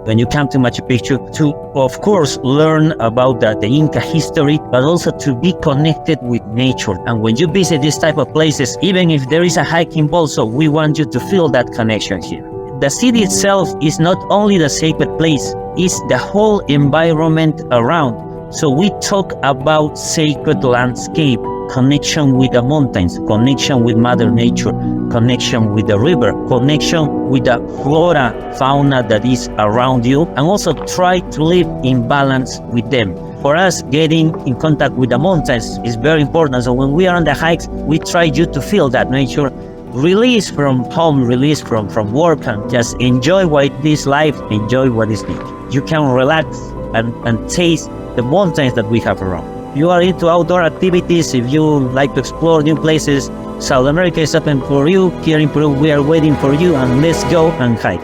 when you come to Machu Picchu to, of course, learn about the Inca history, but also to be connected with nature. And when you visit this type of places, even if there is a hike involved, so we want you to feel that connection here. The city itself is not only the sacred place, it's the whole environment around. So we talk about sacred landscape, connection with the mountains, connection with Mother Nature, connection with the river, connection with the flora, fauna that is around you, and also try to live in balance with them. For us, getting in contact with the mountains is very important. So when we are on the hikes, we try you to feel that nature, release from home, release from work, and just enjoy what is life, enjoy what is nature. You can relax and taste the mountains that we have around. If you are into outdoor activities, if you like to explore new places, South America is open for you. Here in Peru, we are waiting for you, and let's go and hike.